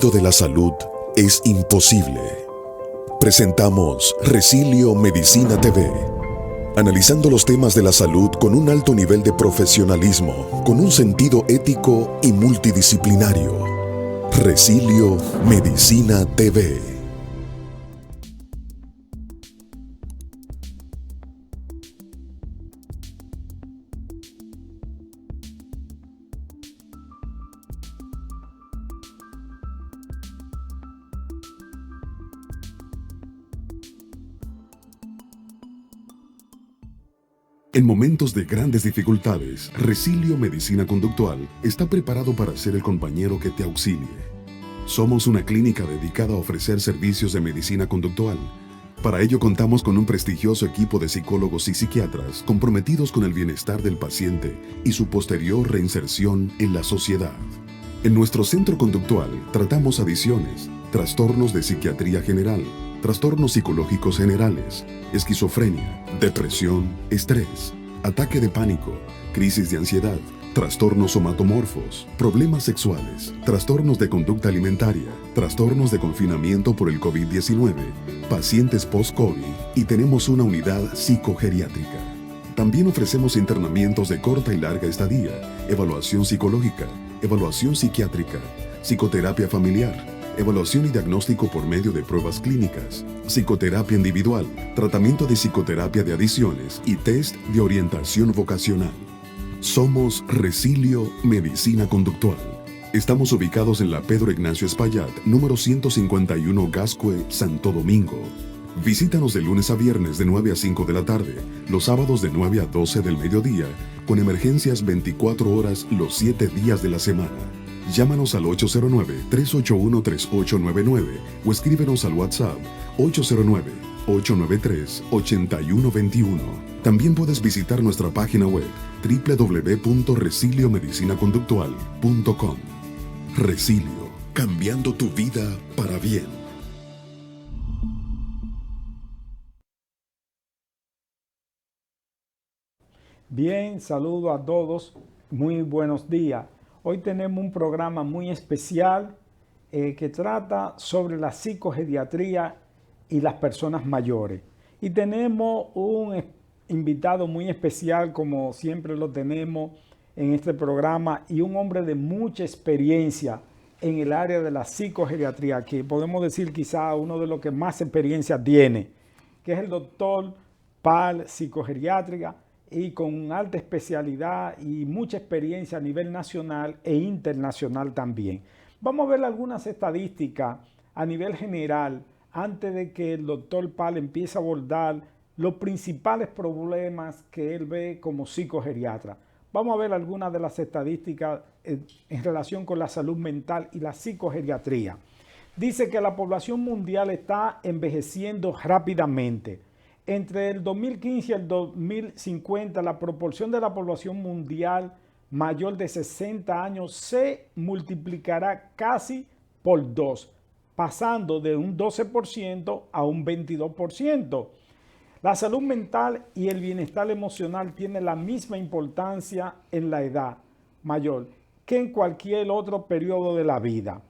De la salud es imposible. Presentamos Resilio Medicina TV, analizando los temas de la salud con un alto nivel de profesionalismo, con un sentido ético y multidisciplinario. Resilio Medicina TV. En momentos de grandes dificultades, Resilio Medicina Conductual está preparado para ser el compañero que te auxilie. Somos una clínica dedicada a ofrecer servicios de medicina conductual. Para ello contamos con un prestigioso equipo de psicólogos y psiquiatras comprometidos con el bienestar del paciente y su posterior reinserción en la sociedad. En nuestro centro conductual tratamos adicciones, trastornos de psiquiatría general, trastornos psicológicos generales, esquizofrenia, depresión, estrés, ataque de pánico, crisis de ansiedad, trastornos somatomorfos, problemas sexuales, trastornos de conducta alimentaria, trastornos de confinamiento por el COVID-19, pacientes post-COVID y tenemos una unidad psicogeriátrica. También ofrecemos internamientos de corta y larga estadía, evaluación psicológica, evaluación psiquiátrica, psicoterapia familiar, evaluación y diagnóstico por medio de pruebas clínicas, psicoterapia individual, tratamiento de psicoterapia de adicciones y test de orientación vocacional. Somos Resilio Medicina Conductual. Estamos ubicados en la Pedro Ignacio Espaillat, número 151 Gascue, Santo Domingo. Visítanos de lunes a viernes de 9 a 5 de la tarde, los sábados de 9 a 12 del mediodía, con emergencias 24 horas los 7 días de la semana. Llámanos al 809-381-3899 o escríbenos al WhatsApp 809-893-8121. También puedes visitar nuestra página web www.resiliomedicinaconductual.com. Resilio, cambiando tu vida para bien. Bien, saludo a todos, muy buenos días. Hoy tenemos un programa muy especial que trata sobre la psicogeriatría y las personas mayores. Y tenemos un invitado muy especial, como siempre lo tenemos en este programa, y un hombre de mucha experiencia en el área de la psicogeriatría, que podemos decir quizá uno de los que más experiencia tiene, que es el doctor Pal, psicogeriátrica, y con alta especialidad y mucha experiencia a nivel nacional e internacional también. Vamos a ver algunas estadísticas a nivel general antes de que el doctor Pal empiece a abordar los principales problemas que él ve como psicogeriatra. Vamos a ver algunas de las estadísticas en relación con la salud mental y la psicogeriatría. Dice que la población mundial está envejeciendo rápidamente. Entre el 2015 y el 2050, la proporción de la población mundial mayor de 60 años se multiplicará casi por 2, pasando de un 12% a un 22%. La salud mental y el bienestar emocional tienen la misma importancia en la edad mayor que en cualquier otro periodo de la vida.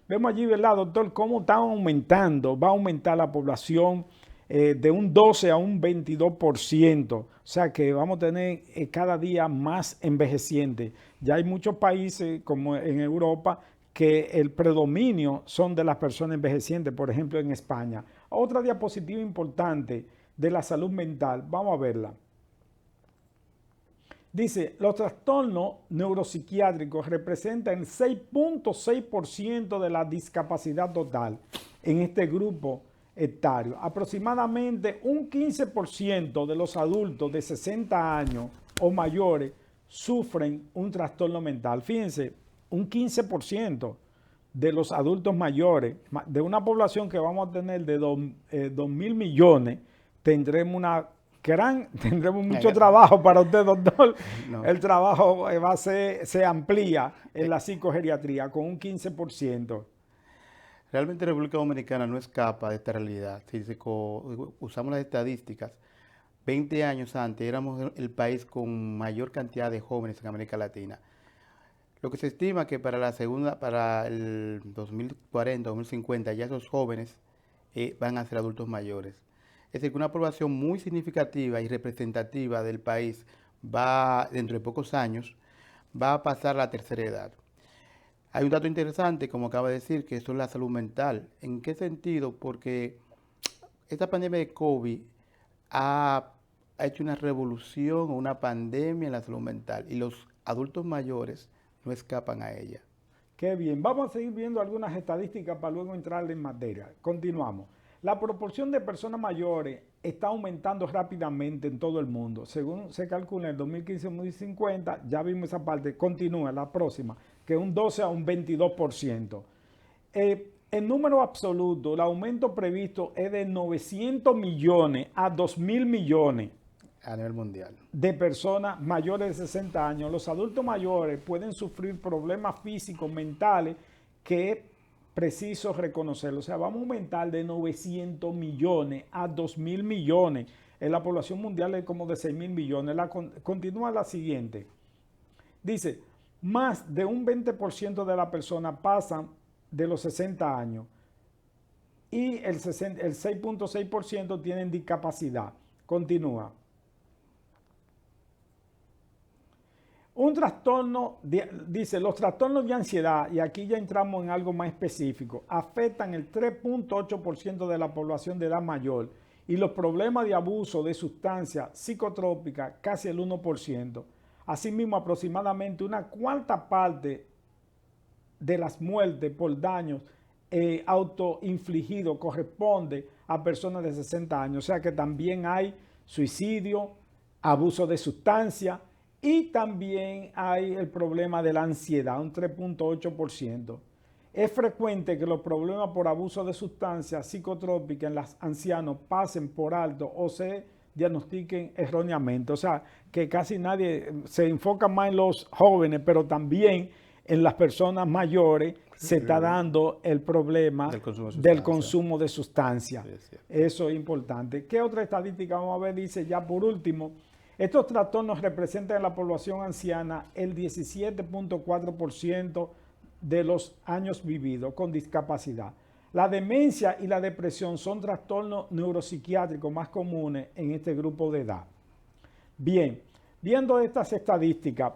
Vemos allí, ¿verdad, doctor?, cómo va a aumentar la población de un 12 a un 22%. O sea que vamos a tener cada día más envejecientes. Ya hay muchos países, como en Europa, que el predominio son de las personas envejecientes, por ejemplo en España. Otra diapositiva importante de la salud mental, vamos a verla. Dice, los trastornos neuropsiquiátricos representan el 6.6% de la discapacidad total en este grupo etario. Aproximadamente un 15% de los adultos de 60 años o mayores sufren un trastorno mental. Fíjense, un 15% de los adultos mayores, de una población que vamos a tener de 2.000 millones, tendremos mucho trabajo para usted, doctor. No. El trabajo se amplía en la psicogeriatría con un 15%. Realmente República Dominicana no escapa de esta realidad. Si usamos las estadísticas, 20 años antes éramos el país con mayor cantidad de jóvenes en América Latina. Lo que se estima que para el 2040, 2050, ya esos jóvenes van a ser adultos mayores. Es decir, que una población muy significativa y representativa del país va, dentro de pocos años, va a pasar la tercera edad. Hay un dato interesante, como acaba de decir, que eso es la salud mental. ¿En qué sentido? Porque esta pandemia de COVID ha hecho una revolución o una pandemia en la salud mental y los adultos mayores no escapan a ella. Qué bien. Vamos a seguir viendo algunas estadísticas para luego entrar en materia. Continuamos. La proporción de personas mayores está aumentando rápidamente en todo el mundo. Según se calcula en el 2015-2050, ya vimos esa parte, continúa la próxima, que un 12 a un 22%. En número absoluto, el aumento previsto es de 900 millones a 2.000 millones A nivel mundial. de personas mayores de 60 años. Los adultos mayores pueden sufrir problemas físicos, mentales, que es preciso reconocerlo. O sea, vamos a aumentar de 900 millones a 2.000 millones. En la población mundial es como de 6.000 millones. Continúa la siguiente. Dice, más de un 20% de las personas pasan de los 60 años y el 6.6% tienen discapacidad. Continúa. Un trastorno, dice, los trastornos de ansiedad, y aquí ya entramos en algo más específico, afectan el 3.8% de la población de edad mayor y los problemas de abuso de sustancias psicotrópicas casi el 1%. Asimismo, aproximadamente una cuarta parte de las muertes por daños autoinfligidos corresponde a personas de 60 años. O sea que también hay suicidio, abuso de sustancias, y también hay el problema de la ansiedad, un 3.8%. Es frecuente que los problemas por abuso de sustancias psicotrópicas en los ancianos pasen por alto o se diagnostiquen erróneamente. O sea, que casi nadie se enfoca más en los jóvenes, pero también en las personas mayores se está dando el problema del consumo de sustancias. Eso es importante. ¿Qué otra estadística vamos a ver? Dice ya por último, estos trastornos representan en la población anciana el 17.4% de los años vividos con discapacidad. La demencia y la depresión son trastornos neuropsiquiátricos más comunes en este grupo de edad. Bien, viendo estas estadísticas,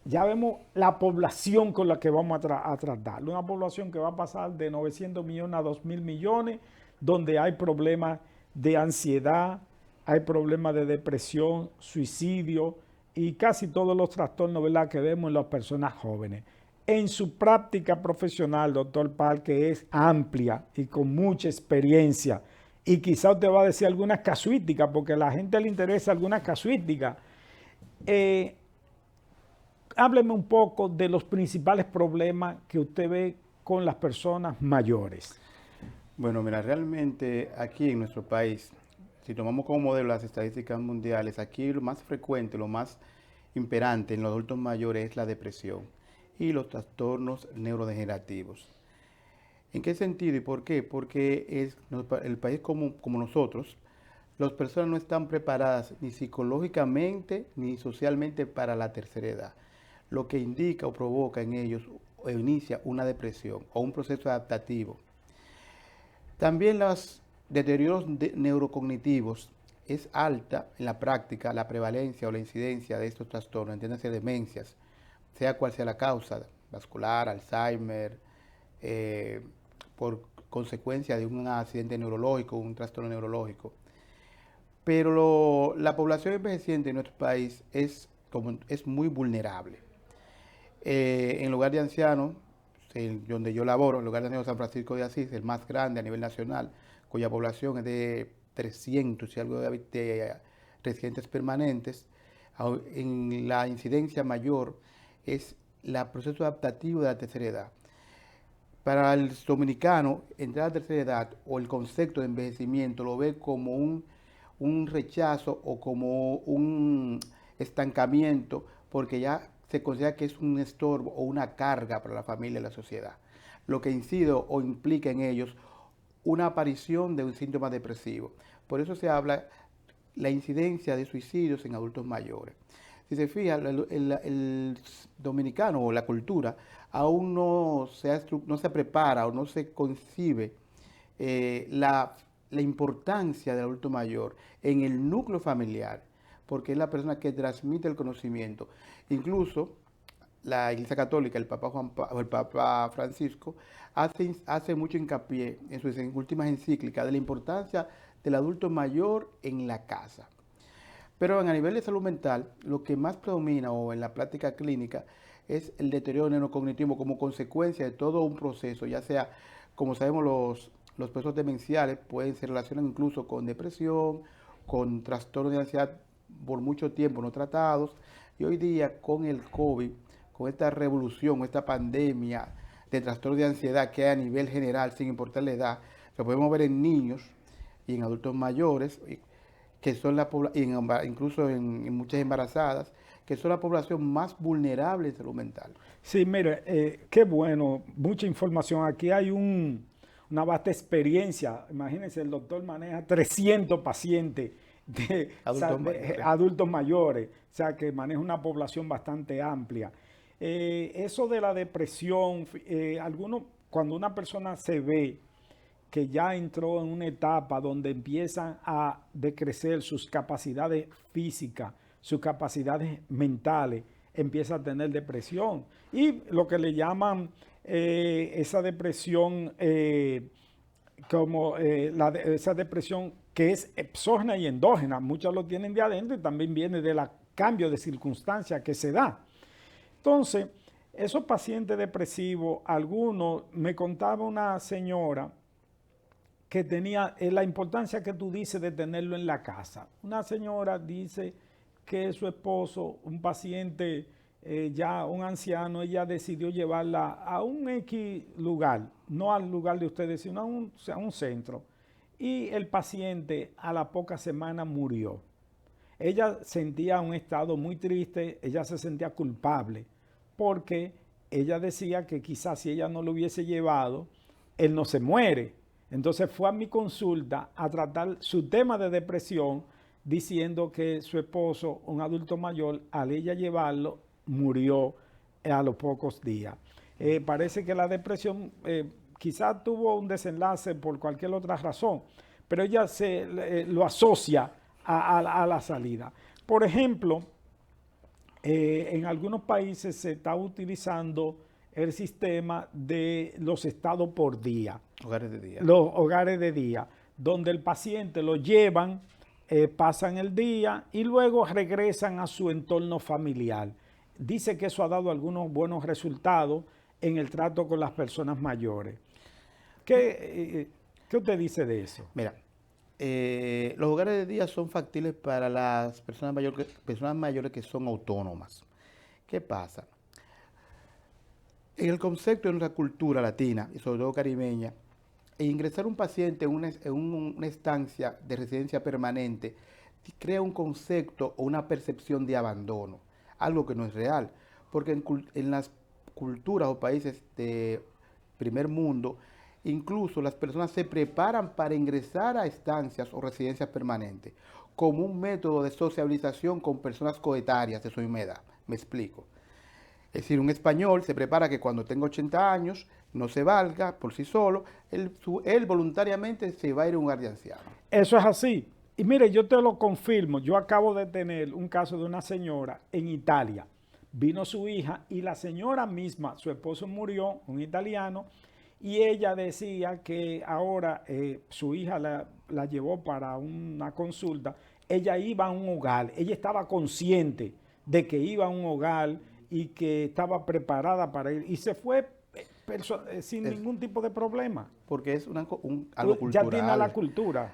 ya vemos la población con la que vamos a tratar. Una población que va a pasar de 900 millones a 2.000 millones, donde hay problemas de ansiedad, hay problemas de depresión, suicidio y casi todos los trastornos, ¿verdad?, que vemos en las personas jóvenes. En su práctica profesional, doctor Parque, es amplia y con mucha experiencia. Y quizá usted va a decir algunas casuísticas, porque a la gente le interesa algunas casuísticas. Hábleme un poco de los principales problemas que usted ve con las personas mayores. Bueno, mira, realmente aquí en nuestro país, si tomamos como modelo las estadísticas mundiales, aquí lo más frecuente, lo más imperante en los adultos mayores es la depresión y los trastornos neurodegenerativos. ¿En qué sentido y por qué? Porque el país como nosotros, las personas no están preparadas ni psicológicamente ni socialmente para la tercera edad, lo que indica o provoca en ellos o inicia una depresión o un proceso adaptativo. También los deterioros neurocognitivos es alta en la práctica la prevalencia o la incidencia de estos trastornos, entiéndase demencias, sea cual sea la causa, vascular, Alzheimer, por consecuencia de un accidente neurológico, un trastorno neurológico. Pero la población envejeciente en nuestro país es muy vulnerable. En el lugar de ancianos, donde yo laboro, el lugar de ancianos San Francisco de Asís, el más grande a nivel nacional, cuya población es de 300 y algo de residentes permanentes, en la incidencia mayor es el proceso adaptativo de la tercera edad. Para el dominicano, entrar a la tercera edad o el concepto de envejecimiento lo ve como un rechazo o como un estancamiento, porque ya se considera que es un estorbo o una carga para la familia y la sociedad, lo que incide o implica en ellos una aparición de un síntoma depresivo. Por eso se habla la incidencia de suicidios en adultos mayores. si se fija, el dominicano o la cultura aún no se prepara o no se concibe la importancia del adulto mayor en el núcleo familiar, porque es la persona que transmite el conocimiento. Incluso la Iglesia Católica, el Papa Francisco, hace mucho hincapié en sus últimas encíclicas de la importancia del adulto mayor en la casa. Pero a nivel de salud mental, lo que más predomina o en la práctica clínica es el deterioro neurocognitivo como consecuencia de todo un proceso, ya sea, como sabemos, los procesos demenciales se relacionan incluso con depresión, con trastornos de ansiedad por mucho tiempo no tratados, y hoy día con el COVID, con esta revolución, esta pandemia de trastornos de ansiedad que hay a nivel general, sin importar la edad, lo podemos ver en niños y en adultos mayores, que son incluso en muchas embarazadas, que son la población más vulnerable en salud mental. Sí, mire, qué bueno, mucha información. Aquí hay una vasta experiencia. Imagínense, el doctor maneja 300 pacientes de adultos mayores, o sea, que maneja una población bastante amplia. Eso de la depresión, cuando una persona se ve que ya entró en una etapa donde empiezan a decrecer sus capacidades físicas, sus capacidades mentales, empieza a tener depresión. Y lo que le llaman esa depresión, esa depresión que es exógena y endógena, muchos lo tienen de adentro y también viene del cambio de circunstancia que se da. Entonces, esos pacientes depresivos, algunos, me contaba una señora que tenía la importancia que tú dices de tenerlo en la casa. Una señora dice que su esposo, un paciente ya un anciano, ella decidió llevarla a un X lugar, no al lugar de ustedes, sino a un centro. Y el paciente a la poca semana murió. Ella sentía un estado muy triste, ella se sentía culpable, porque ella decía que quizás si ella no lo hubiese llevado, él no se muere. Entonces fue a mi consulta a tratar su tema de depresión, diciendo que su esposo, un adulto mayor, al ella llevarlo, murió a los pocos días. Parece que la depresión quizás tuvo un desenlace por cualquier otra razón, pero ella lo asocia a la salida. Por ejemplo, en algunos países se está utilizando el sistema de los estados por día. Hogares de día. Los hogares de día, donde el paciente lo llevan, pasan el día y luego regresan a su entorno familiar. Dice que eso ha dado algunos buenos resultados en el trato con las personas mayores. ¿Qué usted dice de eso? Mira, los hogares de día son factibles para las personas mayores que son autónomas. ¿Qué pasa? En el concepto de nuestra cultura latina, y sobre todo caribeña, ingresar un paciente en una estancia de residencia permanente crea un concepto o una percepción de abandono, algo que no es real, porque en las culturas o países de primer mundo, incluso las personas se preparan para ingresar a estancias o residencias permanentes como un método de sociabilización con personas coetarias de su misma edad. Me explico. Es decir, un español se prepara que cuando tenga 80 años no se valga por sí solo, él voluntariamente se va a ir a un hogar de ancianos. Eso es así. Y mire, yo te lo confirmo, yo acabo de tener un caso de una señora en Italia. Vino su hija y la señora misma, su esposo murió, un italiano, y ella decía que ahora su hija la llevó para una consulta. Ella iba a un hogar, ella estaba consciente de que iba a un hogar y que estaba preparada para ir, y se fue sin ningún tipo de problema. Porque es algo cultural. Ya tiene la cultura.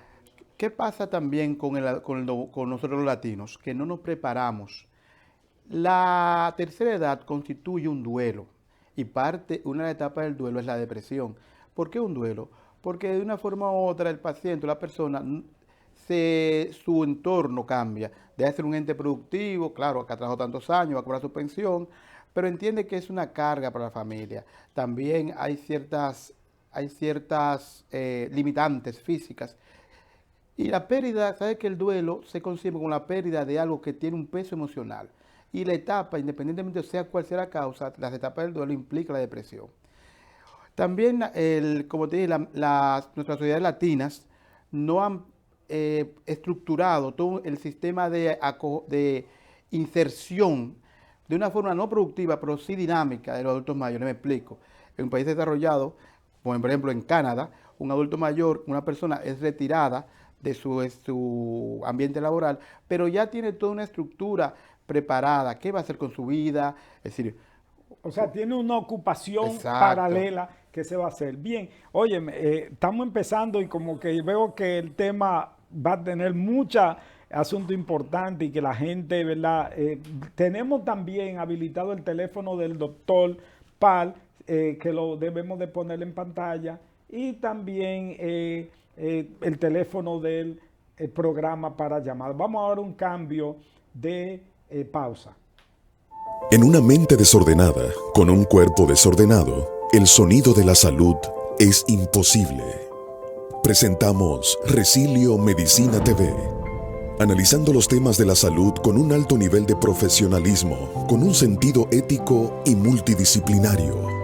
¿Qué pasa también con nosotros los latinos? Que no nos preparamos. La tercera edad constituye un duelo, y una etapa del duelo es la depresión. ¿Por qué un duelo? Porque de una forma u otra el paciente, la persona, su entorno cambia. Deja de ser un ente productivo, claro, acá trabajó tantos años, va a cobrar su pensión, pero entiende que es una carga para la familia. También hay ciertas limitantes físicas. Y la pérdida, ¿sabe que el duelo se concibe como la pérdida de algo que tiene un peso emocional? y la etapa, independientemente sea cuál sea la causa, las etapas del duelo implica la depresión. También, como te dije, nuestras sociedades latinas no han estructurado todo el sistema de inserción de una forma no productiva, pero sí dinámica de los adultos mayores. Me explico. En un país desarrollado, como por ejemplo en Canadá, un adulto mayor, una persona es retirada de su ambiente laboral, pero ya tiene toda una estructura preparada. ¿Qué va a hacer con su vida? Es decir, o sea, tiene una ocupación exacto, paralela que se va a hacer. Bien, oye, estamos empezando y como que veo que el tema va a tener mucha asunto importante y que la gente, ¿verdad? Tenemos también habilitado el teléfono del doctor Pal, que lo debemos de poner en pantalla, y también el teléfono del programa para llamar. Vamos a dar un cambio de pausa. En una mente desordenada, con un cuerpo desordenado, el sonido de la salud es imposible. Presentamos Resilio Medicina TV, analizando los temas de la salud con un alto nivel de profesionalismo, con un sentido ético y multidisciplinario.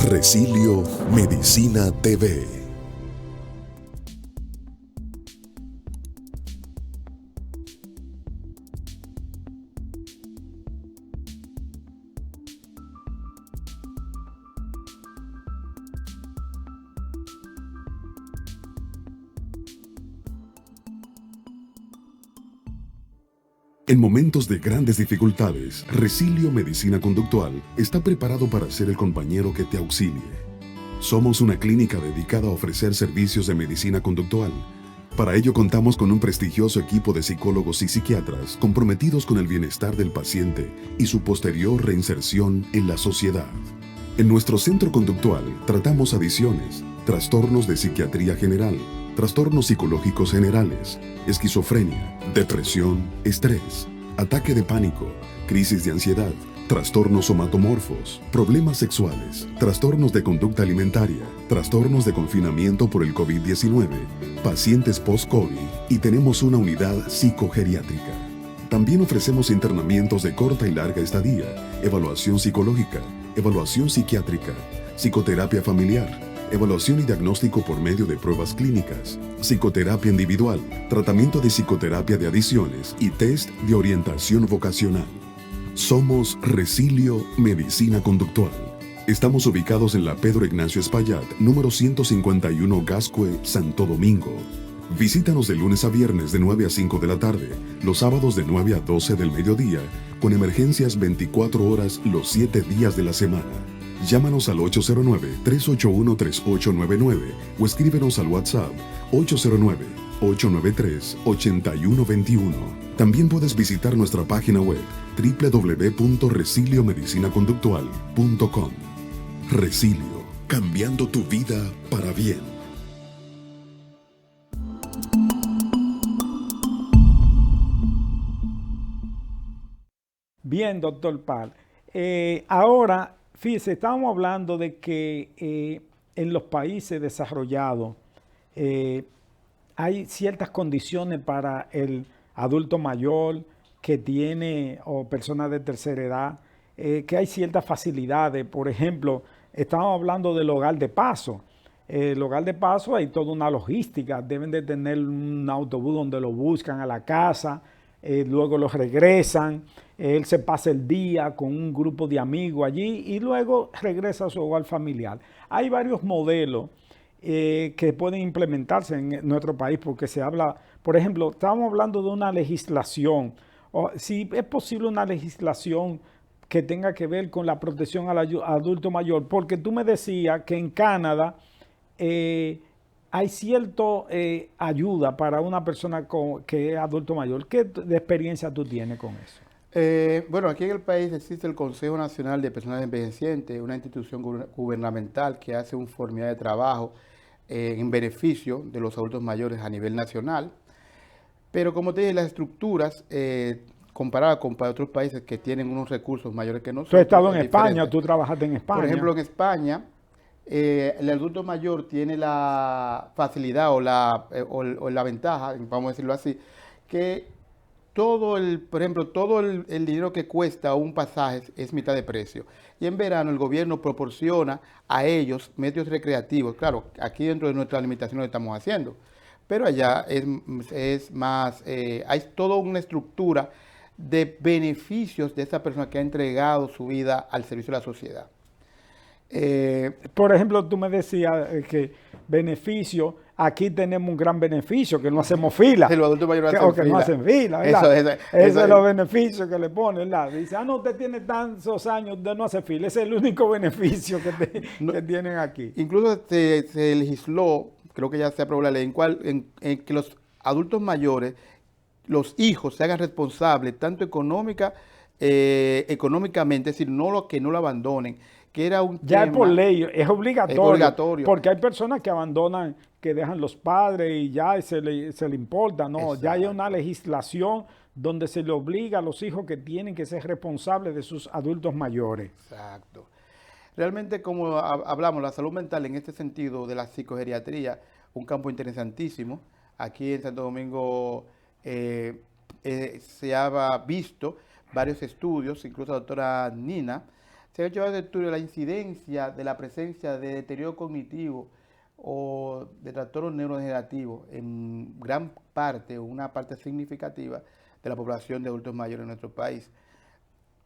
Resilio Medicina TV. En momentos de grandes dificultades, Resilio Medicina Conductual está preparado para ser el compañero que te auxilie. Somos una clínica dedicada a ofrecer servicios de medicina conductual. Para ello contamos con un prestigioso equipo de psicólogos y psiquiatras comprometidos con el bienestar del paciente y su posterior reinserción en la sociedad. En nuestro centro conductual tratamos adicciones, trastornos de psiquiatría general, trastornos psicológicos generales, esquizofrenia, depresión, estrés, ataque de pánico, crisis de ansiedad, trastornos somatomorfos, problemas sexuales, trastornos de conducta alimentaria, trastornos de confinamiento por el COVID-19, pacientes post-COVID y tenemos una unidad psicogeriátrica. También ofrecemos internamientos de corta y larga estadía, evaluación psicológica, evaluación psiquiátrica, psicoterapia familiar, evaluación y diagnóstico por medio de pruebas clínicas, psicoterapia individual, tratamiento de psicoterapia de adicciones y test de orientación vocacional. Somos Resilio Medicina Conductual. Estamos ubicados en la Pedro Ignacio Espaillat, número 151 Gascue, Santo Domingo. Visítanos de lunes a viernes de 9 a 5 de la tarde, los sábados de 9 a 12 del mediodía, con emergencias 24 horas los 7 días de la semana. Llámanos al 809-381-3899 o escríbenos al WhatsApp 809-893-8121. También puedes visitar nuestra página web www.resiliomedicinaconductual.com. Resilio, cambiando tu vida para bien. Bien, doctor Pal. Ahora, fíjese, estábamos hablando de que en los países desarrollados hay ciertas condiciones para el adulto mayor que tiene o personas de tercera edad, que hay ciertas facilidades. Por ejemplo, estábamos hablando del hogar de paso. El hogar de paso hay toda una logística. Deben de tener un autobús donde lo buscan a la casa, luego lo regresan. Él se pasa el día con un grupo de amigos allí y luego regresa a su hogar familiar. Hay varios modelos que pueden implementarse en nuestro país porque se habla, por ejemplo, estamos hablando de una legislación, o si es posible una legislación que tenga que ver con la protección al adulto mayor, porque tú me decías que en Canadá hay cierta ayuda para una persona que es adulto mayor. ¿Qué de experiencia tú tienes con eso? Bueno, aquí en el país existe el Consejo Nacional de Personas Envejecientes, una institución gubernamental que hace un formidable trabajo en beneficio de los adultos mayores a nivel nacional. Pero como te dije, las estructuras, comparadas con otros países que tienen unos recursos mayores que nosotros. ¿Tú has estado en España? ¿Tú trabajaste en España? Por ejemplo, en España, el adulto mayor tiene la facilidad o la ventaja, vamos a decirlo así, que por ejemplo, todo el dinero que cuesta un pasaje es mitad de precio. Y en verano el gobierno proporciona a ellos medios recreativos. Claro, aquí dentro de nuestras limitaciones lo estamos haciendo, pero allá es más, hay toda una estructura de beneficios de esa persona que ha entregado su vida al servicio de la sociedad. Por ejemplo, tú me decías que beneficio, aquí tenemos un gran beneficio, que no hacemos fila. Los adultos mayores o que no hacen fila, ¿verdad? Eso es los beneficios que le ponen, ¿verdad? Dice, no, usted tiene tantos años de no hacer fila. Ese es el único beneficio que tienen aquí. Incluso se legisló, creo que ya se aprobó la ley, en que los adultos mayores, los hijos se hagan responsables, tanto económicamente, es decir, que no lo abandonen, que era un ya tema, es por ley, es obligatorio, porque hay porque personas que abandonan, que dejan los padres y ya se le importa, no, Exacto. ya hay una legislación donde se le obliga a los hijos que tienen que ser responsables de sus adultos mayores. Exacto. Realmente, como hablamos, la salud mental en este sentido de la psicogeriatría, un campo interesantísimo. Aquí en Santo Domingo se ha visto varios estudios, incluso la doctora Nina, se ha hecho varios estudios de la incidencia de la presencia de deterioro cognitivo o de trastornos neurodegenerativos en gran parte o una parte significativa de la población de adultos mayores en nuestro país.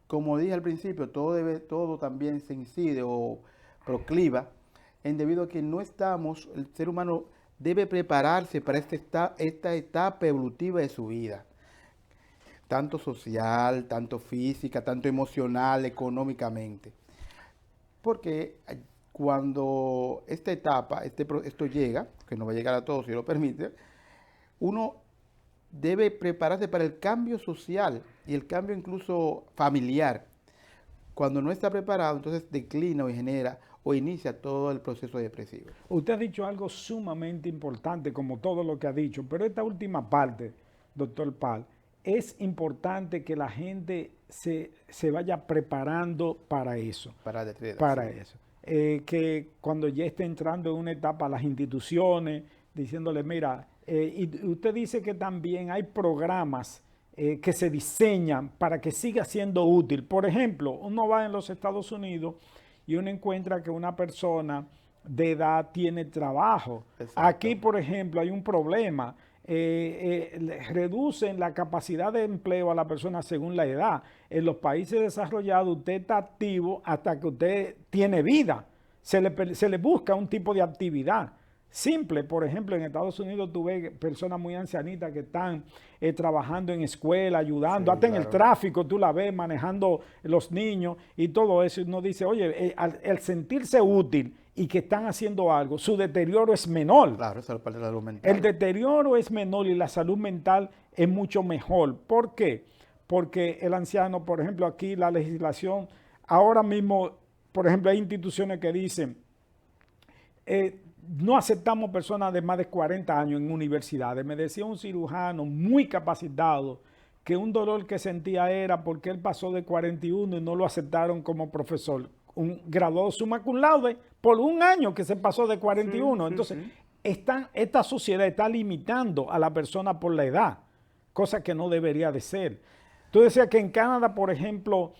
Como dije al principio, todo también se incide o procliva debido a que no estamos, el ser humano debe prepararse para esta etapa evolutiva de su vida, tanto social, tanto física, tanto emocional, económicamente. Porque cuando esta etapa, esto llega, que no va a llegar a todos si lo permite, uno debe prepararse para el cambio social y el cambio incluso familiar. Cuando no está preparado, entonces declina o genera o inicia todo el proceso depresivo. Usted ha dicho algo sumamente importante, como todo lo que ha dicho, pero esta última parte, doctor Pal, es importante que la gente se vaya preparando para eso. Para eso. Que cuando ya esté entrando en una etapa las instituciones, diciéndole, mira, y usted dice que también hay programas que se diseñan para que siga siendo útil. Por ejemplo, uno va en los Estados Unidos y uno encuentra que una persona de edad tiene trabajo. Exacto. Aquí, por ejemplo, hay un problema. Reducen la capacidad de empleo a la persona según la edad. En los países desarrollados usted está activo hasta que usted tiene vida. Se le busca un tipo de actividad simple. Por ejemplo, en Estados Unidos tú ves personas muy ancianitas que están trabajando en escuela, ayudando, sí, hasta claro, en el tráfico tú la ves manejando los niños y todo eso. Y uno dice, oye, al sentirse útil y que están haciendo algo, su deterioro es menor. Claro, esa es la parte de la salud mental. El deterioro es menor y la salud mental es mucho mejor. ¿Por qué? Porque el anciano, por ejemplo, aquí la legislación, ahora mismo, por ejemplo, hay instituciones que dicen, no aceptamos personas de más de 40 años en universidades. Me decía un cirujano muy capacitado que un dolor que sentía era porque él pasó de 41 y no lo aceptaron como profesor. Un graduado summa cum laude por un año que se pasó de 41. Entonces, esta sociedad está limitando a la persona por la edad, cosa que no debería de ser. Tú decías que en Canadá, por ejemplo,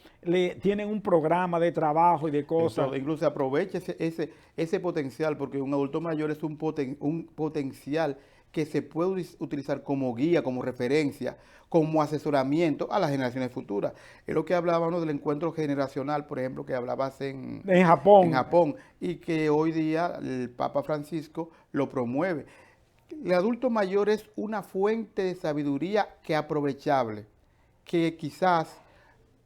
tienen un programa de trabajo y de cosas. Incluso aprovecha ese potencial, porque un adulto mayor es un potencial que se puede utilizar como guía, como referencia, como asesoramiento a las generaciones futuras. Es lo que hablábamos del encuentro generacional, por ejemplo, que hablabas en Japón, y que hoy día el Papa Francisco lo promueve. El adulto mayor es una fuente de sabiduría que aprovechable, que quizás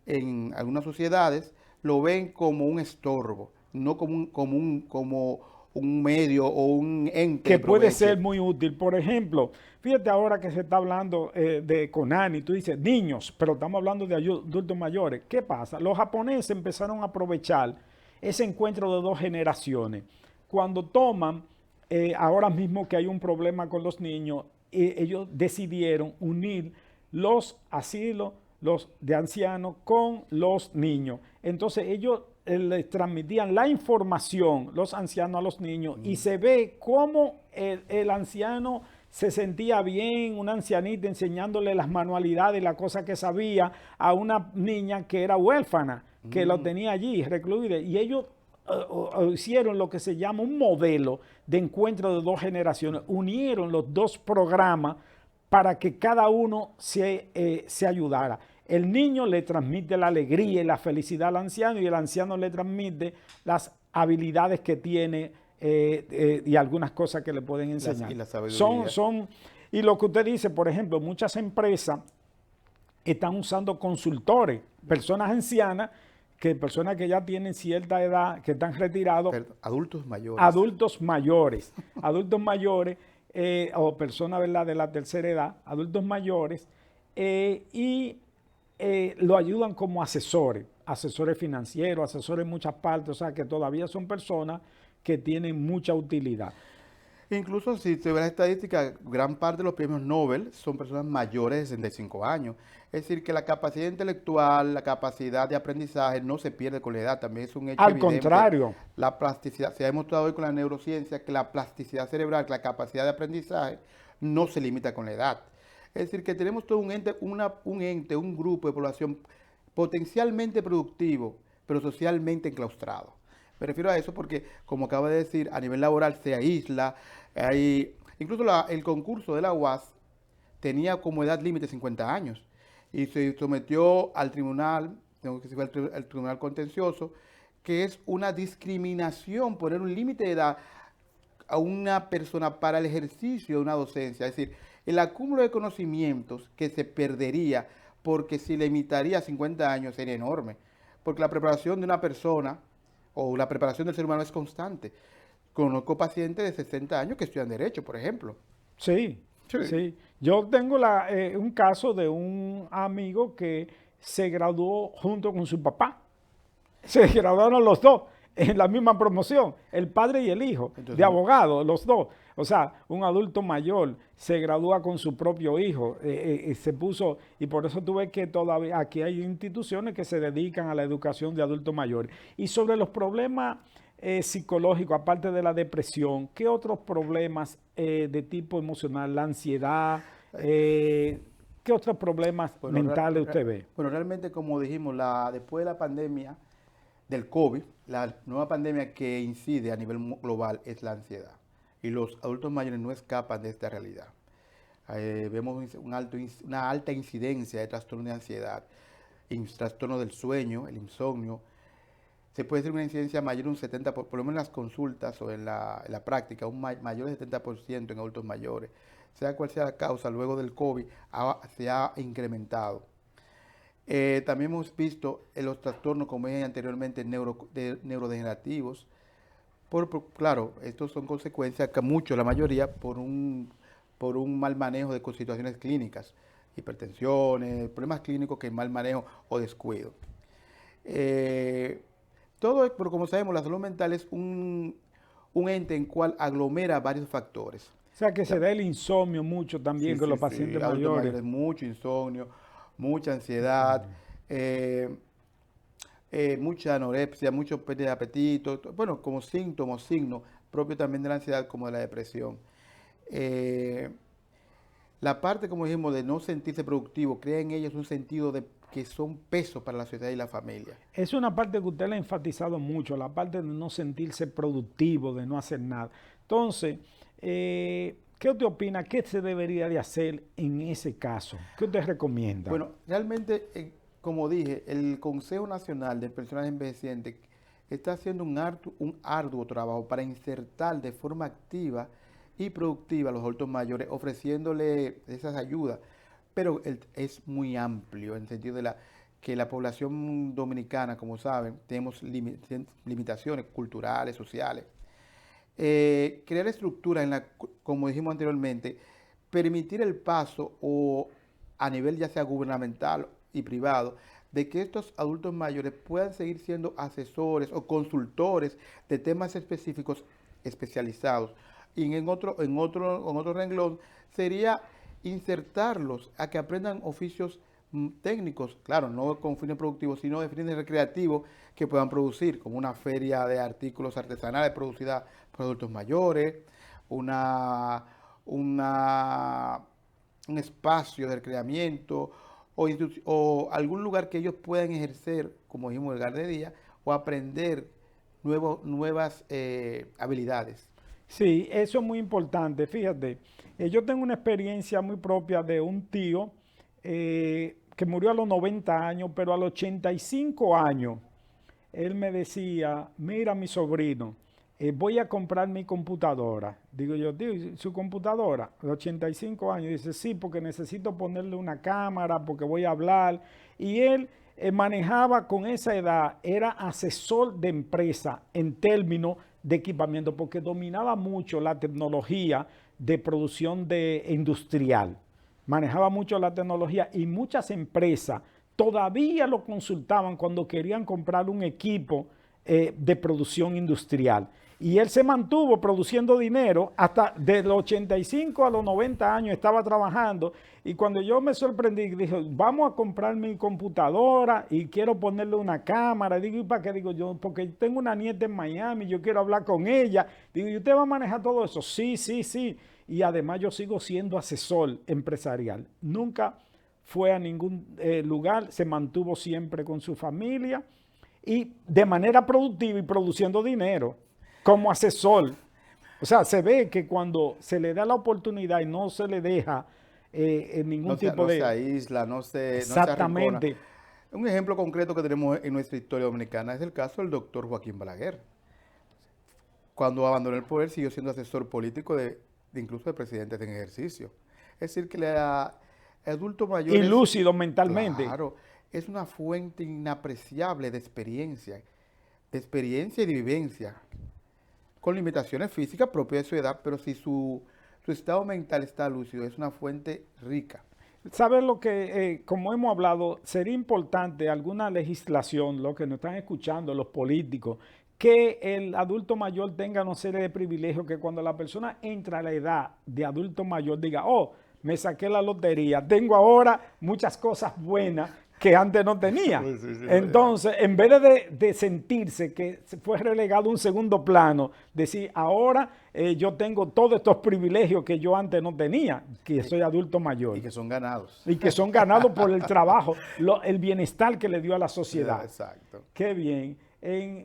en algunas sociedades lo ven como un estorbo, no como un medio o un ente que puede ser muy útil. Por ejemplo, fíjate ahora que se está hablando de Konani, tú dices niños, pero estamos hablando de adultos mayores. ¿Qué pasa? Los japoneses empezaron a aprovechar ese encuentro de dos generaciones. Cuando toman, ahora mismo que hay un problema con los niños, ellos decidieron unir los asilos, los de ancianos con los niños. Entonces ellos les transmitían la información, los ancianos a los niños, y se ve cómo el anciano se sentía bien una ancianita enseñándole las manualidades y las cosas que sabía a una niña que era huérfana, que lo tenía allí recluida. Y ellos hicieron lo que se llama un modelo de encuentro de dos generaciones. Unieron los dos programas para que cada uno se ayudara. El niño le transmite la alegría y la felicidad al anciano y el anciano le transmite las habilidades que tiene y algunas cosas que le pueden enseñar. Y la sabiduría. Y lo que usted dice, por ejemplo, muchas empresas están usando consultores, personas ancianas, personas que ya tienen cierta edad, que están retirados. Adultos mayores. Adultos mayores o personas, ¿verdad?, de la tercera edad, adultos mayores, lo ayudan como asesores financieros, asesores en muchas partes, o sea que todavía son personas que tienen mucha utilidad. Incluso si se ve la estadística, gran parte de los premios Nobel son personas mayores de 65 años. Es decir, que la capacidad intelectual, la capacidad de aprendizaje no se pierde con la edad, también es un hecho Al evidente. contrario. La plasticidad, se ha demostrado hoy con la neurociencia que la plasticidad cerebral, que la capacidad de aprendizaje no se limita con la edad. Es decir, que tenemos todo un ente, un grupo de población potencialmente productivo, pero socialmente enclaustrado. Me refiero a eso porque, como acaba de decir, a nivel laboral se aísla. Incluso el concurso de la UAS tenía como edad límite 50 años y se sometió al tribunal, tengo que decir, al tribunal contencioso, que es una discriminación poner un límite de edad a una persona para el ejercicio de una docencia. Es decir, el acúmulo de conocimientos que se perdería porque si limitaría a 50 años sería enorme, porque la preparación de una persona o la preparación del ser humano es constante. Conozco pacientes de 60 años que estudian Derecho, por ejemplo. Sí. Yo tengo un caso de un amigo que se graduó junto con su papá. Se graduaron los dos en la misma promoción, el padre y el hijo, de abogado, los dos. O sea, un adulto mayor se gradúa con su propio hijo. Y por eso tú ves que todavía aquí hay instituciones que se dedican a la educación de adultos mayores. Y sobre los problemas psicológicos, aparte de la depresión, ¿qué otros problemas de tipo emocional, la ansiedad, qué otros problemas mentales usted ve? Bueno, realmente, como dijimos, después de la pandemia del COVID, la nueva pandemia que incide a nivel global es la ansiedad. Y los adultos mayores no escapan de esta realidad. Vemos una alta incidencia de trastornos de ansiedad, trastornos del sueño, el insomnio. Se puede decir una incidencia mayor de un 70%, por lo menos en las consultas o en la práctica, un mayor de 70% en adultos mayores. Sea cual sea la causa, luego del COVID se ha incrementado. También hemos visto los trastornos, como dije anteriormente, neurodegenerativos. Claro, estos son consecuencias que la mayoría, por un mal manejo de situaciones clínicas, hipertensiones, problemas clínicos que mal manejo o descuido. Todo, pero como sabemos, la salud mental es un ente en cual aglomera varios factores. O sea, que se da el insomnio mucho también con los pacientes mayores. Mucho insomnio, mucha ansiedad, mucha anorexia, mucho pérdida de apetito, bueno, como signo propio también de la ansiedad como de la depresión. La parte, como dijimos, de no sentirse productivo, crea en ellos un sentido de que son peso para la sociedad y la familia. Es una parte que usted le ha enfatizado mucho, la parte de no sentirse productivo, de no hacer nada. Entonces, ¿qué usted opina? ¿Qué se debería de hacer en ese caso? ¿Qué usted recomienda? Bueno, realmente, como dije, el Consejo Nacional de Personas Envejecientes está haciendo un arduo trabajo para insertar de forma activa y productiva a los adultos mayores, ofreciéndole esas ayudas. Pero es muy amplio en el sentido de que la población dominicana, como saben, tenemos limitaciones culturales, sociales. Crear estructuras, como dijimos anteriormente, permitir el paso a nivel ya sea gubernamental y privado, de que estos adultos mayores puedan seguir siendo asesores o consultores de temas específicos especializados. Y en otro renglón sería insertarlos a que aprendan oficios técnicos, claro, no con fines productivos, sino de fines recreativos que puedan producir, como una feria de artículos artesanales producida por adultos mayores, un un espacio de recreamiento o algún lugar que ellos puedan ejercer, como dijimos, el lugar de día, o aprender nuevas habilidades. Sí, eso es muy importante. Fíjate, yo tengo una experiencia muy propia de un tío que murió a los 90 años, pero a los 85 años, él me decía, mira mi sobrino, voy a comprar mi computadora. Digo yo, tío, ¿su computadora? A los 85 años. Dice, sí, porque necesito ponerle una cámara, porque voy a hablar. Y él manejaba con esa edad, era asesor de empresa en términos de equipamiento, porque dominaba mucho la tecnología de producción industrial. Manejaba mucho la tecnología y muchas empresas todavía lo consultaban cuando querían comprar un equipo de producción industrial. Y él se mantuvo produciendo dinero hasta de los 85 a los 90 años estaba trabajando. Y cuando yo me sorprendí, dije, vamos a comprar mi computadora y quiero ponerle una cámara. Digo, ¿y para qué? Digo yo, porque tengo una nieta en Miami, yo quiero hablar con ella. Digo, ¿y usted va a manejar todo eso? Sí, sí, sí. Y además yo sigo siendo asesor empresarial. Nunca fue a ningún lugar, se mantuvo siempre con su familia y de manera productiva y produciendo dinero como asesor. O sea, se ve que cuando se le da la oportunidad y no se le deja ningún tipo de... No se aísla, no se Exactamente. Un ejemplo concreto que tenemos en nuestra historia dominicana es el caso del doctor Joaquín Balaguer. Cuando abandonó el poder siguió siendo asesor político incluso de presidentes en ejercicio. Es decir, que adulto mayor y lúcido mentalmente. Claro, es una fuente inapreciable de experiencia y de vivencia, con limitaciones físicas propias de su edad, pero si su estado mental está lúcido, es una fuente rica. ¿Sabes lo que, como hemos hablado, sería importante alguna legislación, lo que nos están escuchando, los políticos, que el adulto mayor tenga una serie de privilegios, que cuando la persona entra a la edad de adulto mayor diga, oh, me saqué la lotería, tengo ahora muchas cosas buenas que antes no tenía. Sí, entonces, en vez de sentirse que fue relegado a un segundo plano, decir, ahora yo tengo todos estos privilegios que yo antes no tenía, que soy adulto mayor. Y que son ganados. Y que son ganados por el trabajo, el bienestar que le dio a la sociedad. Exacto. Qué bien.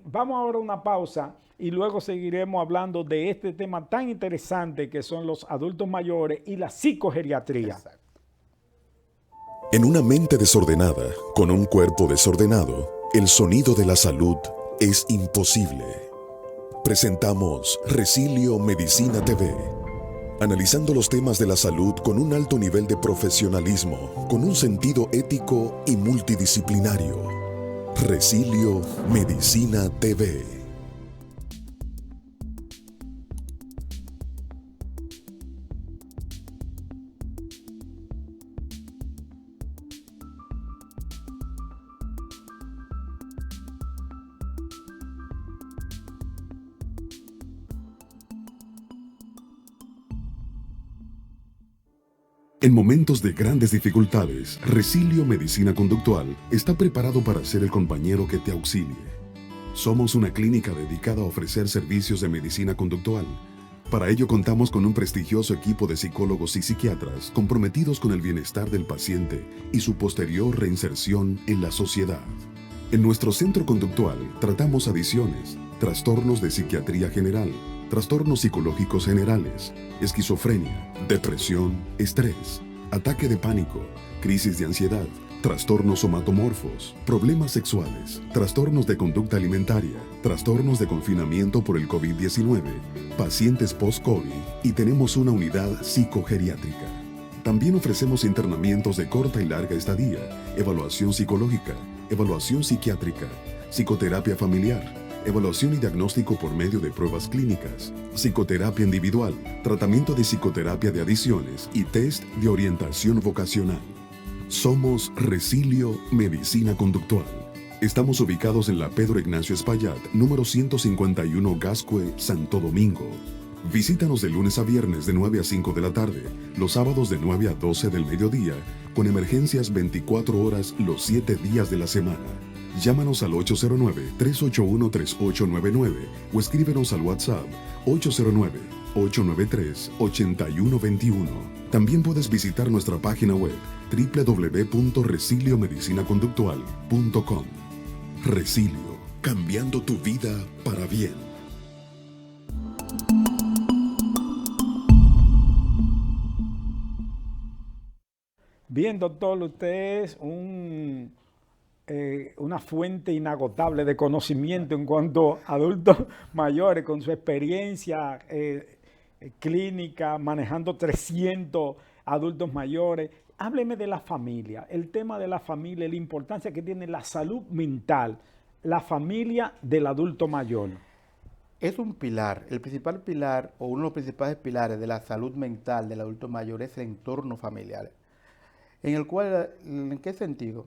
Vamos ahora a una pausa y luego seguiremos hablando de este tema tan interesante que son los adultos mayores y la psicogeriatría. Exacto. En una mente desordenada, con un cuerpo desordenado, el sonido de la salud es imposible. Presentamos Resilio Medicina TV, analizando los temas de la salud con un alto nivel de profesionalismo, con un sentido ético y multidisciplinario. Resilio Medicina TV. En momentos de grandes dificultades, Resilio Medicina Conductual está preparado para ser el compañero que te auxilie. Somos una clínica dedicada a ofrecer servicios de medicina conductual. Para ello contamos con un prestigioso equipo de psicólogos y psiquiatras comprometidos con el bienestar del paciente y su posterior reinserción en la sociedad. En nuestro centro conductual tratamos adicciones, trastornos de psiquiatría general, trastornos psicológicos generales, esquizofrenia, depresión, estrés, ataque de pánico, crisis de ansiedad, trastornos somatomorfos, problemas sexuales, trastornos de conducta alimentaria, trastornos de confinamiento por el COVID-19, pacientes post-COVID y tenemos una unidad psicogeriátrica. También ofrecemos internamientos de corta y larga estadía, evaluación psicológica, evaluación psiquiátrica, psicoterapia familiar, evaluación y diagnóstico por medio de pruebas clínicas, psicoterapia individual, tratamiento de psicoterapia de adicciones y test de orientación vocacional. Somos Resilio Medicina Conductual. Estamos ubicados en la Pedro Ignacio Espaillat, número 151 Gascue, Santo Domingo. Visítanos de lunes a viernes de 9 a 5 de la tarde, los sábados de 9 a 12 del mediodía, con emergencias 24 horas los 7 días de la semana. Llámanos al 809-381-3899 o escríbenos al WhatsApp 893-8121. También puedes visitar nuestra página web www.resiliomedicinaconductual.com. Resilio, cambiando tu vida para bien. Bien, doctor, usted es una fuente inagotable de conocimiento en cuanto a adultos mayores, con su experiencia clínica, manejando 300 adultos mayores. Hábleme de la familia, el tema de la familia, la importancia que tiene la salud mental, la familia del adulto mayor. Es un pilar, el principal pilar o uno de los principales pilares de la salud mental del adulto mayor es el entorno familiar. En el cual, ¿en qué sentido?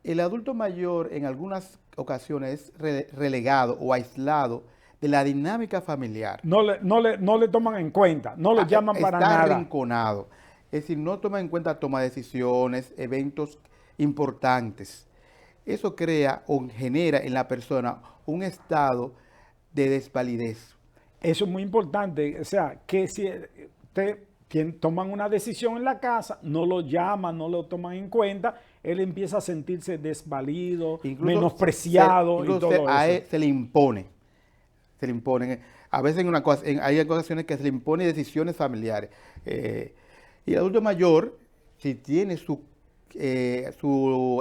El adulto mayor en algunas ocasiones es relegado o aislado de la dinámica familiar. No le toman en cuenta, no lo llaman para nada. Está arrinconado. Es decir, no toma en cuenta toma de decisiones, eventos importantes. Eso crea o genera en la persona un estado de desvalidez. Eso es muy importante. O sea, que si toman una decisión en la casa, no lo llaman, no lo toman en cuenta, él empieza a sentirse desvalido, incluso menospreciado y todo eso. A él se le impone. A veces hay ocasiones que se le impone decisiones familiares. Y el adulto mayor, si tiene su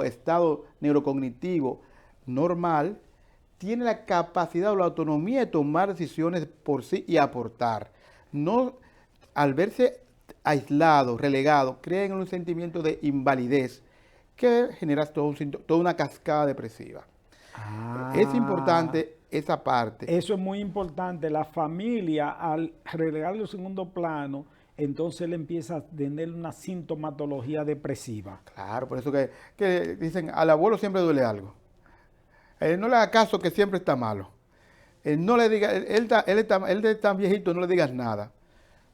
estado neurocognitivo normal, tiene la capacidad o la autonomía de tomar decisiones por sí y aportar. No, al verse aislado, relegado, crea en un sentimiento de invalidez que genera toda una cascada depresiva. Es importante esa parte. Eso es muy importante. La familia, al relegarlo a segundo plano, entonces él empieza a tener una sintomatología depresiva. Claro, por eso que dicen, al abuelo siempre duele algo. No le haga caso que siempre está malo. No le diga, él es tan viejito, no le digas nada.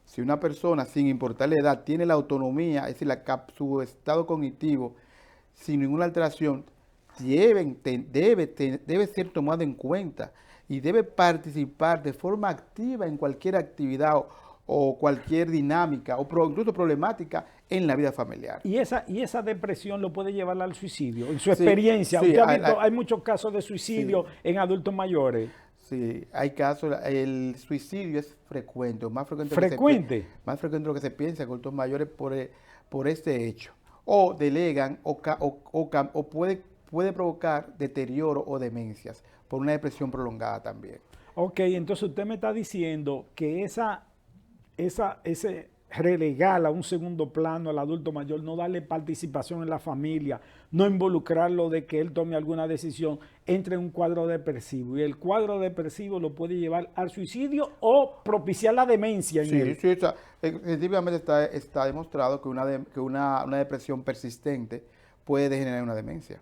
Si una persona, sin importar la edad, tiene la autonomía, es decir, su estado cognitivo, sin ninguna alteración, debe ser tomado en cuenta y debe participar de forma activa en cualquier actividad o cualquier dinámica o incluso problemática en la vida familiar. ¿Y esa depresión lo puede llevar al suicidio? En su experiencia, usted ha visto, hay muchos casos de suicidio en adultos mayores. Sí, hay casos, el suicidio es frecuente, o más frecuente. Más frecuente de lo que se piensa en adultos mayores por este hecho. O delegan o puede provocar deterioro o demencias por una depresión prolongada también. Ok, entonces usted me está diciendo que ese relegar a un segundo plano al adulto mayor, no darle participación en la familia, no involucrarlo de que él tome alguna decisión, entre en un cuadro depresivo. Y el cuadro depresivo lo puede llevar al suicidio o propiciar la demencia en él. Sí, efectivamente está demostrado que una depresión persistente puede generar una demencia.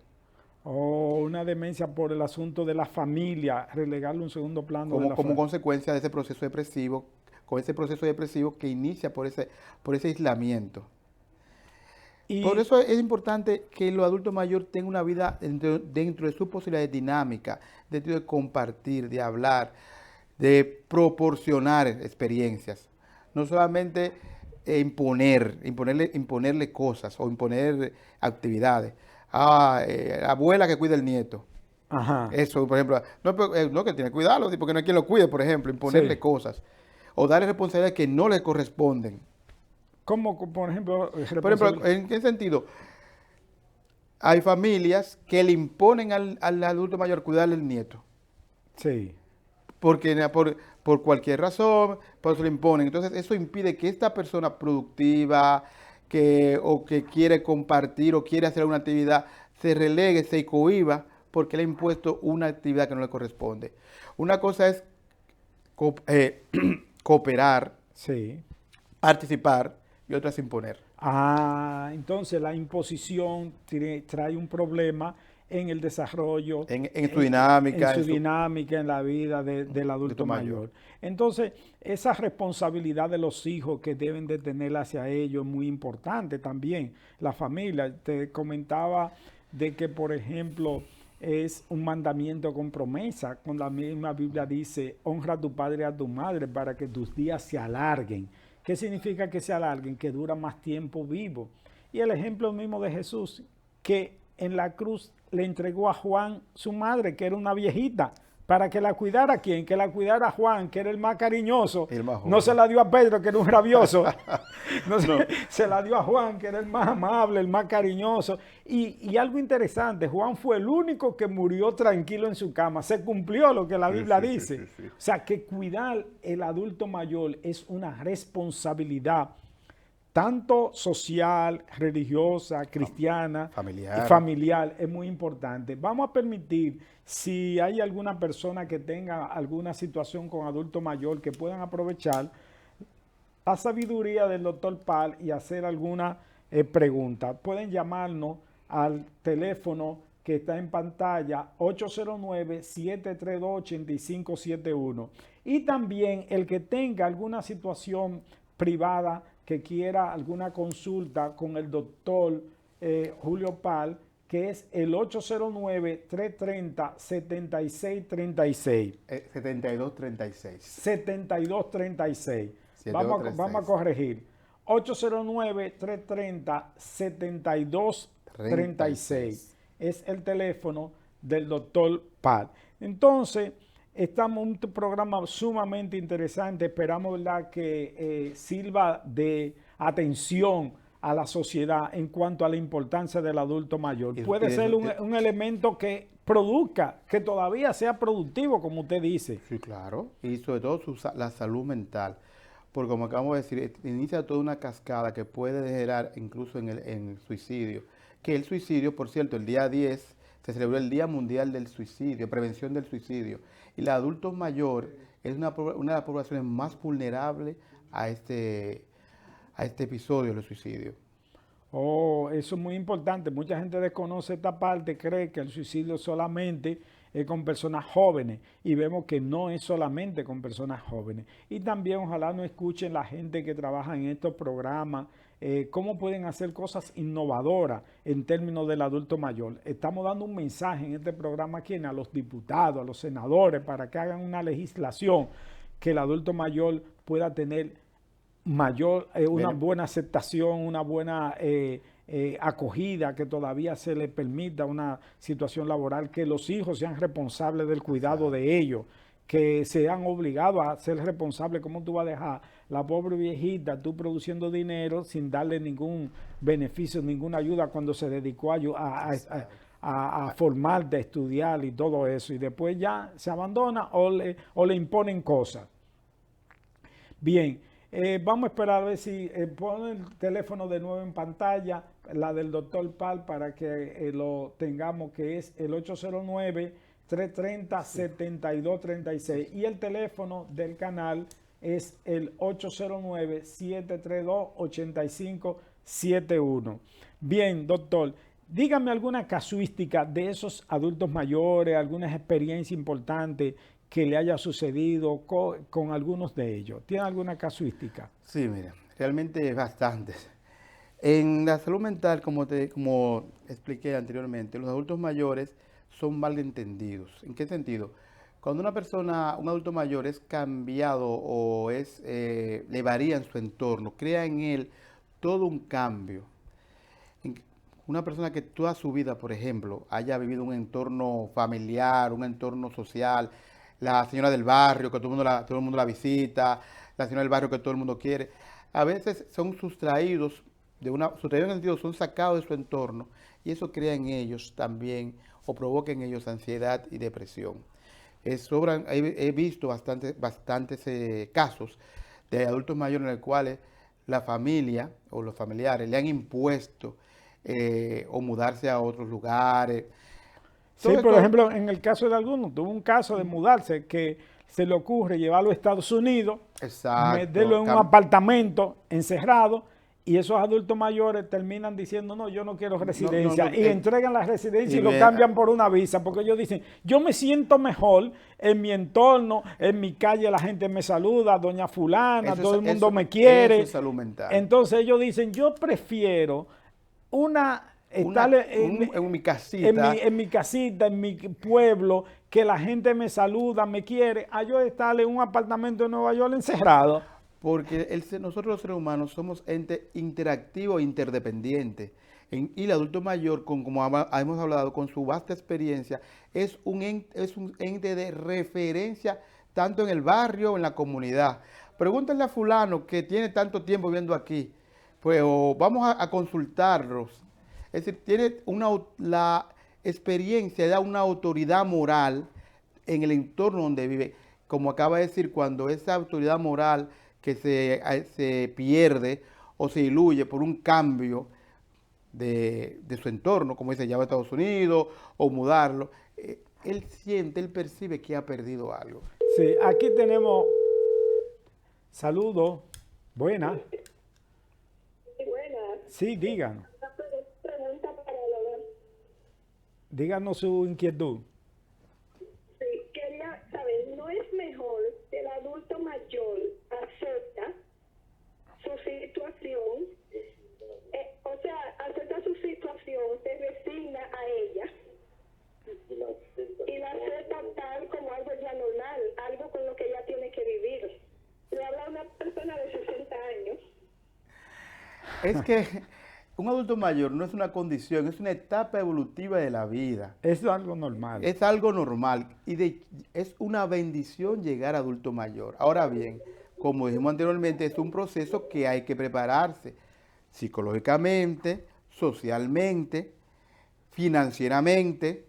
O una demencia por el asunto de la familia, relegarlo a un segundo plano. Como consecuencia de ese proceso depresivo, con ese proceso depresivo que inicia por ese aislamiento. Por eso es importante que el adulto mayor tenga una vida dentro de sus posibilidades dinámicas, dentro de compartir, de hablar, de proporcionar experiencias. No solamente imponerle cosas o imponer actividades. Abuela que cuida el nieto. Ajá. Eso, por ejemplo, no que tiene que cuidarlo, porque no hay quien lo cuide, por ejemplo, imponerle cosas. O darle responsabilidades que no le corresponden. ¿Cómo, por ejemplo? Por ejemplo, ¿en qué sentido? Hay familias que le imponen al adulto mayor cuidarle al nieto. Sí. Porque por cualquier razón, por eso le imponen. Entonces, eso impide que esta persona productiva, o que quiere compartir o quiere hacer una actividad, se relegue, se cohíba, porque le ha impuesto una actividad que no le corresponde. Una cosa es cooperar, sí, participar, y otra es imponer. Entonces la imposición trae un problema en el desarrollo, en su dinámica. En su dinámica, en la vida del adulto mayor. Entonces, esa responsabilidad de los hijos que deben de tener hacia ellos es muy importante también. La familia, te comentaba de que, por ejemplo, es un mandamiento con promesa. Con la misma Biblia dice, honra a tu padre y a tu madre para que tus días se alarguen. ¿Qué significa que se alarguen? Que dura más tiempo vivo. Y el ejemplo mismo de Jesús, que en la cruz le entregó a Juan su madre, que era una viejita, para que la cuidara. ¿Quién? Que la cuidara Juan, que era el más cariñoso. No se la dio a Pedro, que era un rabioso. No. Se la dio a Juan, que era el más amable, el más cariñoso. Y algo interesante, Juan fue el único que murió tranquilo en su cama. Se cumplió lo que la Biblia dice. Sí. O sea, que cuidar el adulto mayor es una responsabilidad tanto social, religiosa, cristiana, familiar, es muy importante. Vamos a permitir, si hay alguna persona que tenga alguna situación con adulto mayor, que puedan aprovechar la sabiduría del doctor Pal y hacer alguna pregunta. Pueden llamarnos al teléfono que está en pantalla, 809-732-8571. Y también el que tenga alguna situación privada, que quiera alguna consulta con el doctor Julio Pal, que es el 809-330-7636. 7236. 7236. Vamos a corregir. 809-330-7236. Es el teléfono del doctor Pal. Entonces, estamos en un programa sumamente interesante. Esperamos, ¿verdad?, que sirva de atención a la sociedad en cuanto a la importancia del adulto mayor. Puede ser un elemento que produzca, que todavía sea productivo, como usted dice. Sí, claro. Y sobre todo la salud mental. Porque como acabamos de decir, inicia toda una cascada que puede generar incluso en el suicidio. Que el suicidio, por cierto, el día 10 se celebró el Día Mundial del Suicidio, prevención del suicidio. Y el adulto mayor es una de las poblaciones más vulnerables a este episodio del suicidio. Oh, eso es muy importante. Mucha gente desconoce esta parte, cree que el suicidio solamente es con personas jóvenes, y vemos que no es solamente con personas jóvenes. Y también ojalá no escuchen la gente que trabaja en estos programas, cómo pueden hacer cosas innovadoras en términos del adulto mayor. Estamos dando un mensaje en este programa a los diputados, a los senadores, para que hagan una legislación que el adulto mayor pueda tener una buena aceptación, una buena acogida, que todavía se le permita una situación laboral, que los hijos sean responsables del cuidado de ellos, que sean obligados a ser responsables. ¿Cómo tú vas a dejar la pobre viejita tú produciendo dinero sin darle ningún beneficio, ninguna ayuda, cuando se dedicó a formarte, a estudiar y todo eso, y después ya se abandona o le imponen cosas? Bien, vamos a esperar a ver si pone el teléfono de nuevo en pantalla, la del doctor Pal, para que lo tengamos, que es el 809-330-7236. Y el teléfono del canal es el 809-732-8571. Bien, doctor, dígame alguna casuística de esos adultos mayores, algunas experiencias importantes que le haya sucedido con algunos de ellos. ¿Tiene alguna casuística? Sí, mira, realmente bastantes. En la salud mental, como expliqué anteriormente, los adultos mayores son malentendidos. ¿En qué sentido? Cuando un adulto mayor es cambiado o le varía en su entorno, crea en él todo un cambio. Una persona que toda su vida, por ejemplo, haya vivido un entorno familiar, un entorno social, la señora del barrio, que todo el mundo la visita, la señora del barrio que todo el mundo quiere, a veces son sustraídos en el sentido, son sacados de su entorno, y eso crea en ellos también, o provoca en ellos ansiedad y depresión. He visto bastantes casos de adultos mayores en los cuales la familia o los familiares le han impuesto o mudarse a otros lugares. Sí, por ejemplo, en el caso de algunos, tuvo un caso de mudarse, que se le ocurre llevarlo a Estados Unidos, meterlo en un apartamento encerrado, y esos adultos mayores terminan diciendo, no, yo no quiero residencia, y entregan la residencia y lo cambian por una visa, porque ellos dicen, yo me siento mejor en mi entorno, en mi calle la gente me saluda, doña fulana, todo el mundo me quiere. Eso es salud mental. Entonces ellos dicen, yo prefiero una estar en mi casita. en mi casita, en mi pueblo, que la gente me saluda, me quiere, a yo estar en un apartamento en Nueva York encerrado. Porque nosotros los seres humanos somos entes interactivos e interdependientes. Y el adulto mayor, como hemos hablado, con su vasta experiencia, es un ente de referencia tanto en el barrio o en la comunidad. Pregúntale a fulano que tiene tanto tiempo viviendo aquí, pues vamos a consultarlos. Es decir, la experiencia da una autoridad moral en el entorno donde vive. Como acaba de decir, cuando esa autoridad moral que se pierde o se diluye por un cambio de su entorno, como dice, ya va a Estados Unidos o mudarlo, él percibe que ha perdido algo. Sí, aquí tenemos saludos. Buenas. Sí, buenas. Sí, díganos. Una pregunta para Dolor. Díganos su inquietud. Sí, quería saber, ¿no es mejor que el adulto mayor acepta su situación? O sea, acepta su situación, se resigna a ella y la acepta tal como algo ya normal, algo con lo que ella tiene que vivir. Le habla a una persona de 60 años. Es que un adulto mayor no es una condición, es una etapa evolutiva de la vida. Es algo normal. Es algo normal y es una bendición llegar a adulto mayor. Ahora bien, como dijimos anteriormente, es un proceso que hay que prepararse psicológicamente, socialmente, financieramente,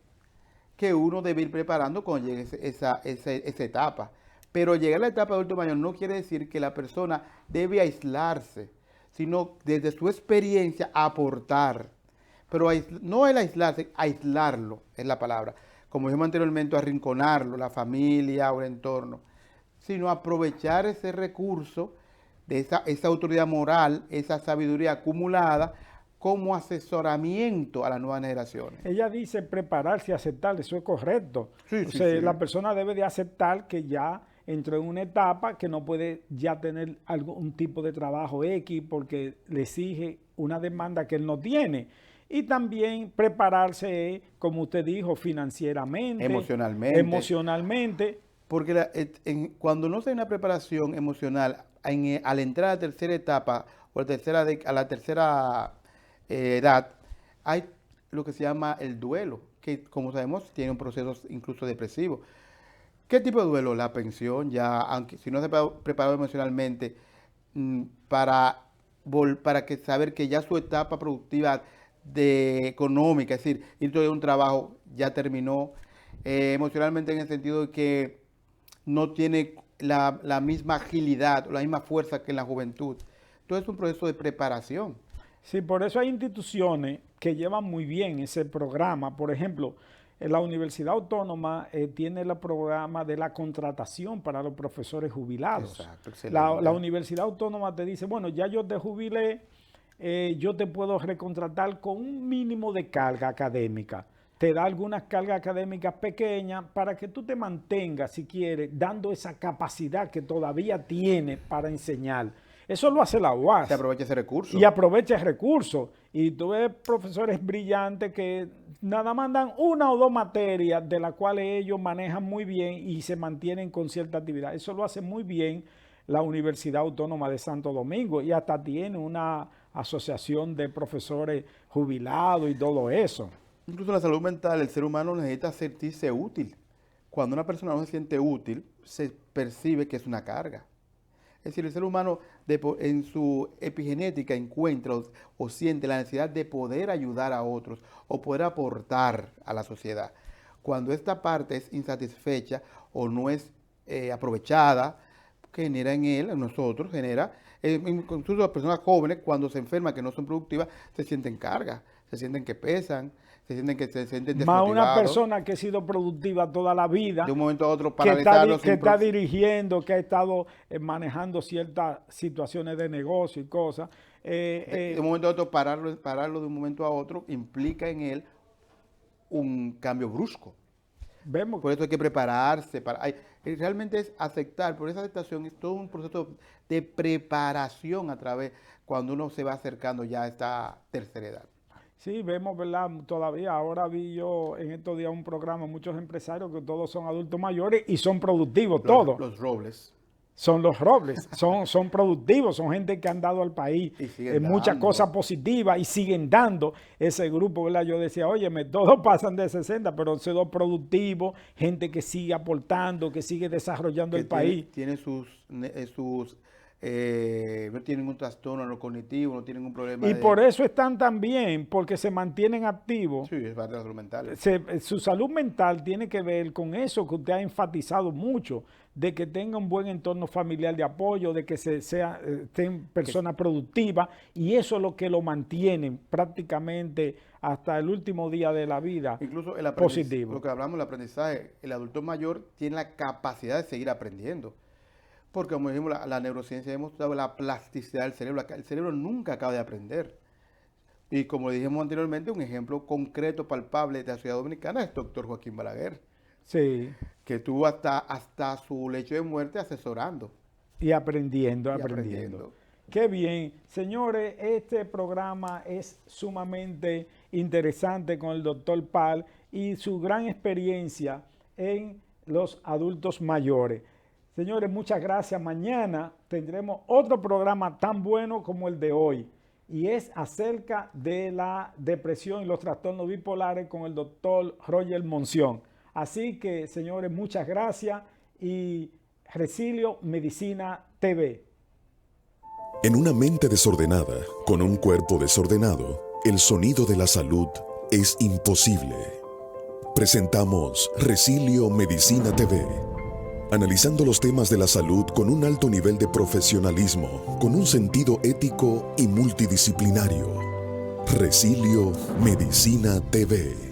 que uno debe ir preparando cuando llegue esa etapa. Pero llegar a la etapa de adulto mayor no quiere decir que la persona debe aislarse, sino desde su experiencia aportar. Pero no el aislarse, aislarlo es la palabra. Como dijimos anteriormente, arrinconarlo, la familia o el entorno, sino aprovechar ese recurso de esa autoridad moral, esa sabiduría acumulada como asesoramiento a las nuevas generaciones. Ella dice prepararse y aceptar, eso es correcto. Sí, O sí, sea, sí. la persona debe de aceptar que ya entró en una etapa que no puede ya tener algún tipo de trabajo X porque le exige una demanda que él no tiene. Y también prepararse, como usted dijo, financieramente, emocionalmente. Porque cuando no se hay una preparación emocional, al entrar a la tercera etapa o a la tercera edad, hay lo que se llama el duelo, que como sabemos tiene un proceso incluso depresivo. ¿Qué tipo de duelo? La pensión, ya, aunque si no se ha preparado emocionalmente para saber que ya su etapa productiva económica, es decir, ir a un trabajo ya terminó, emocionalmente en el sentido de que no tiene la misma agilidad o la misma fuerza que en la juventud. Entonces es un proceso de preparación. Sí, por eso hay instituciones que llevan muy bien ese programa. Por ejemplo, la Universidad Autónoma tiene el programa de la contratación para los profesores jubilados. Exacto, excelente. La Universidad Autónoma te dice, bueno, ya yo te jubilé, yo te puedo recontratar con un mínimo de carga académica. Te da algunas cargas académicas pequeñas para que tú te mantengas, si quieres, dando esa capacidad que todavía tiene para enseñar. Eso lo hace la UAS. Se aprovecha ese recurso. Y aprovecha el recurso. Y tú ves profesores brillantes que nada mandan una o dos materias de las cuales ellos manejan muy bien y se mantienen con cierta actividad. Eso lo hace muy bien la Universidad Autónoma de Santo Domingo y hasta tiene una asociación de profesores jubilados y todo eso. Incluso la salud mental, el ser humano necesita sentirse útil. Cuando una persona no se siente útil, se percibe que es una carga. Es decir, el ser humano en su epigenética encuentra o siente la necesidad de poder ayudar a otros o poder aportar a la sociedad. Cuando esta parte es insatisfecha o no es aprovechada, genera en nosotros, incluso las personas jóvenes cuando se enferman, que no son productivas, se sienten cargas, se sienten que pesan, se sienten desmotivados. Más una persona que ha sido productiva toda la vida, de un momento a otro que está dirigiendo, que ha estado manejando ciertas situaciones de negocio y cosas. De un momento a otro, pararlo de un momento a otro implica en él un cambio brusco. Vemos. Por eso hay que prepararse. Realmente es aceptar, por esa aceptación es todo un proceso de preparación a través, cuando uno se va acercando ya a esta tercera edad. Sí, vemos, ¿verdad? Todavía, ahora vi yo en estos días un programa, muchos empresarios que todos son adultos mayores y son productivos, todos. Los robles. Son los robles, son productivos, son gente que han dado al país Y siguen muchas dando. cosas positivas y siguen dando ese grupo, ¿verdad? Yo decía, óyeme, todos pasan de 60, pero se dos productivos, gente que sigue aportando, que sigue desarrollando Que el país. tiene no tienen ningún trastorno en lo cognitivo, no tienen un problema Y por eso están tan bien, porque se mantienen activos. Sí, es parte de la salud mental. Su salud mental tiene que ver con eso que usted ha enfatizado mucho, de que tenga un buen entorno familiar de apoyo, de que estén personas productivas, y eso es lo que lo mantiene prácticamente hasta el último día de la vida. Incluso positivo. Lo que hablamos del aprendizaje, el adulto mayor tiene la capacidad de seguir aprendiendo. Porque como dijimos, la neurociencia ha demostrado la plasticidad del cerebro. El cerebro nunca acaba de aprender. Y como dijimos anteriormente, un ejemplo concreto, palpable de la sociedad dominicana es el doctor Joaquín Balaguer, Sí, que estuvo hasta su lecho de muerte asesorando. y aprendiendo. aprendiendo. Qué bien. Señores, este programa es sumamente interesante con el doctor Pal y su gran experiencia en los adultos mayores. Señores, muchas gracias. Mañana tendremos otro programa tan bueno como el de hoy y es acerca de la depresión y los trastornos bipolares con el doctor Roger Monción. Así que, señores, muchas gracias y Resilio Medicina TV. En una mente desordenada, con un cuerpo desordenado, el sonido de la salud es imposible. Presentamos Resilio Medicina TV, analizando los temas de la salud con un alto nivel de profesionalismo, con un sentido ético y multidisciplinario. Resilio Medicina TV.